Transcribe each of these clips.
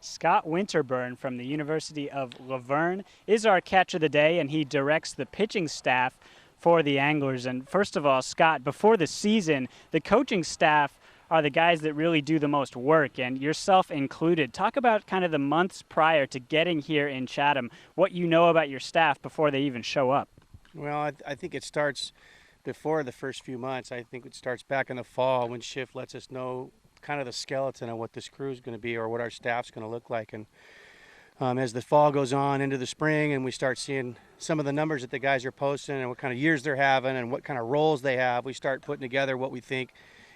Scott Winterburn from the University of Laverne is our catch of the day, and he directs the pitching staff for the Anglers. And first of all, Scott, before the season, the coaching staff are the guys that really do the most work, and yourself included. Talk about kind of the months prior to getting here in Chatham, what you know about your staff before they even show up. Well, I think it starts before the first few months. I think it starts back in the fall when Schiff lets us know kind of the skeleton of what this crew is going to be or what our staff's going to look like. And as the fall goes on into the spring and we start seeing some of the numbers that the guys are posting and what kind of years they're having and what kind of roles they have, we start putting together what we think,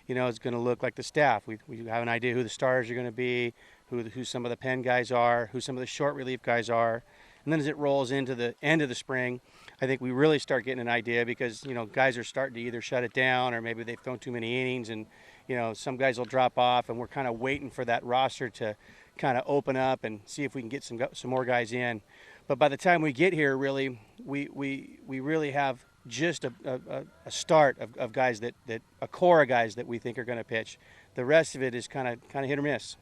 is going to look like the staff. We have an idea who the starters are going to be, who some of the pen guys are, who some of the short relief guys are. And then as it rolls into the end of the spring, I think we really start getting an idea because, guys are starting to either shut it down or maybe they've thrown too many innings and, some guys will drop off, and we're kind of waiting for that roster to kind of open up and see if we can get some more guys in. But by the time we get here, really, we really have just a start of guys that a core of guys that we think are going to pitch. The rest of it is kind of hit or miss.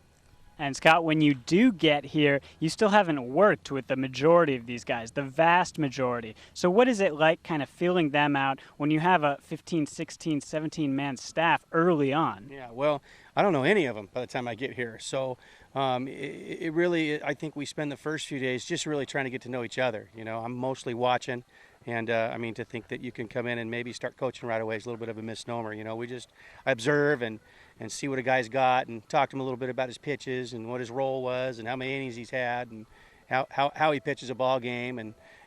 And Scott, when you do get here, you still haven't worked with the majority of these guys, the vast majority. So what is it like kind of feeling them out when you have a 15, 16, 17-man staff early on? Yeah, well, I don't know any of them by the time I get here. So it really, I think we spend the first few days just really trying to get to know each other. I'm mostly watching. And to think that you can come in and maybe start coaching right away is a little bit of a misnomer. We just observe and see what a guy's got and talk to him a little bit about his pitches and what his role was and how many innings he's had and how he pitches a ball game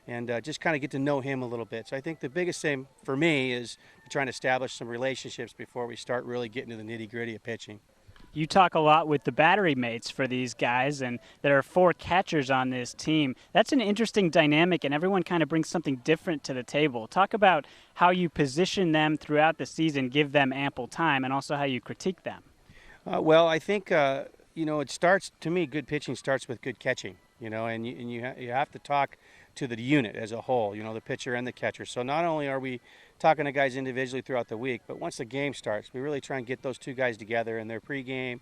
and just kind of get to know him a little bit. So I think the biggest thing for me is trying to establish some relationships before we start really getting to the nitty-gritty of pitching. You talk a lot with the battery mates for these guys, and there are 4 catchers on this team. That's an interesting dynamic, and everyone kind of brings something different to the table. Talk about how you position them throughout the season, give them ample time, and also how you critique them. Well, I think, it starts, to me, good pitching starts with good catching, and you have to talk to the unit as a whole, the pitcher and the catcher. So not only are we talking to guys individually throughout the week, but once the game starts, we really try and get those 2 guys together in their pregame,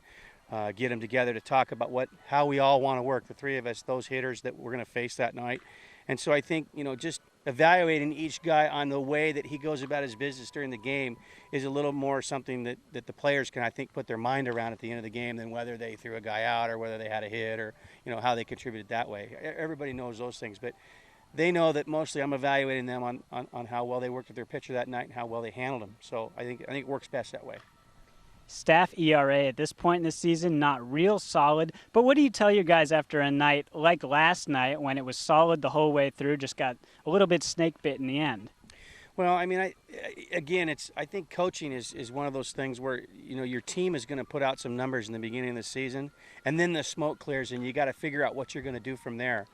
get them together to talk about how we all want to work, the 3 of us, those hitters that we're going to face that night. And so I think, just evaluating each guy on the way that he goes about his business during the game is a little more something that the players can, I think, put their mind around at the end of the game than whether they threw a guy out or whether they had a hit or, how they contributed that way. Everybody knows those things, but they know that mostly I'm evaluating them on how well they worked with their pitcher that night and how well they handled him. So I think it works best that way. Staff ERA at this point in the season, not real solid. But what do you tell your guys after a night like last night when it was solid the whole way through, just got a little bit snake bit in the end? Well, I mean, I think coaching is one of those things where, your team is going to put out some numbers in the beginning of the season, and then the smoke clears and you got to figure out what you're going to do from there.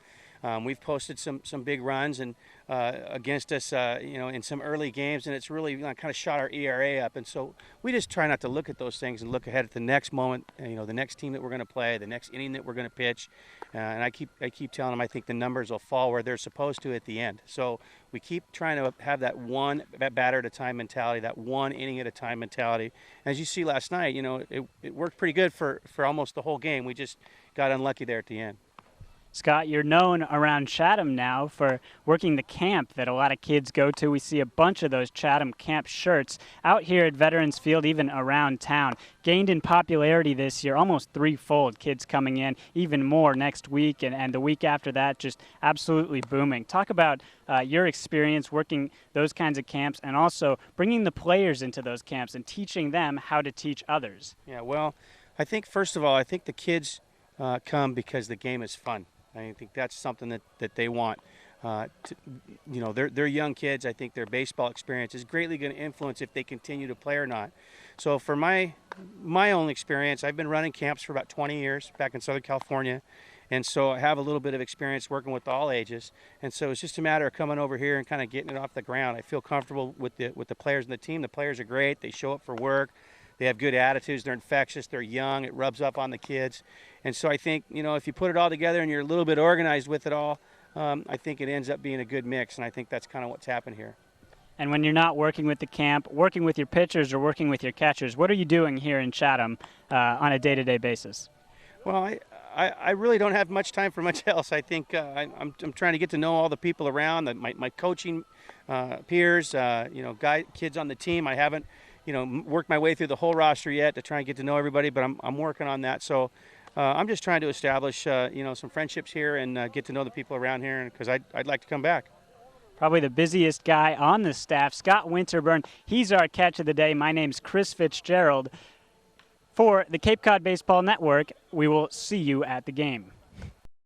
We've posted some big runs and against us, in some early games, and it's really kind of shot our ERA up. And so we just try not to look at those things and look ahead at the next moment, the next team that we're going to play, the next inning that we're going to pitch. And I keep telling them I think the numbers will fall where they're supposed to at the end. So we keep trying to have that one batter at a time mentality, that one inning at a time mentality. As you see last night, it worked pretty good for almost the whole game. We just got unlucky there at the end. Scott, you're known around Chatham now for working the camp that a lot of kids go to. We see a bunch of those Chatham camp shirts out here at Veterans Field, even around town. Gained in popularity this year, almost 3-fold. Kids coming in, even more next week, and the week after that, just absolutely booming. Talk about your experience working those kinds of camps and also bringing the players into those camps and teaching them how to teach others. Yeah, well, I think, first of all, the kids come because the game is fun. I think that's something that they want. They're young kids. I think their baseball experience is greatly going to influence if they continue to play or not. So for my own experience, I've been running camps for about 20 years back in Southern California. And so I have a little bit of experience working with all ages. And so it's just a matter of coming over here and kind of getting it off the ground. I feel comfortable with the players in the team. The players are great. They show up for work. They have good attitudes. They're infectious. They're young. It rubs up on the kids. And so I think, if you put it all together and you're a little bit organized with it all, I think it ends up being a good mix. And I think that's kind of what's happened here. And when you're not working with the camp, working with your pitchers or working with your catchers, what are you doing here in Chatham on a day-to-day basis? Well, I really don't have much time for much else. I think I'm trying to get to know all the people around, my coaching peers, kids on the team. I haven't, worked my way through the whole roster yet to try and get to know everybody, but I'm working on that. So I'm just trying to establish, some friendships here and get to know the people around here because I'd like to come back. Probably the busiest guy on the staff, Scott Winterburn. He's our catch of the day. My name's Chris Fitzgerald. For the Cape Cod Baseball Network, we will see you at the game.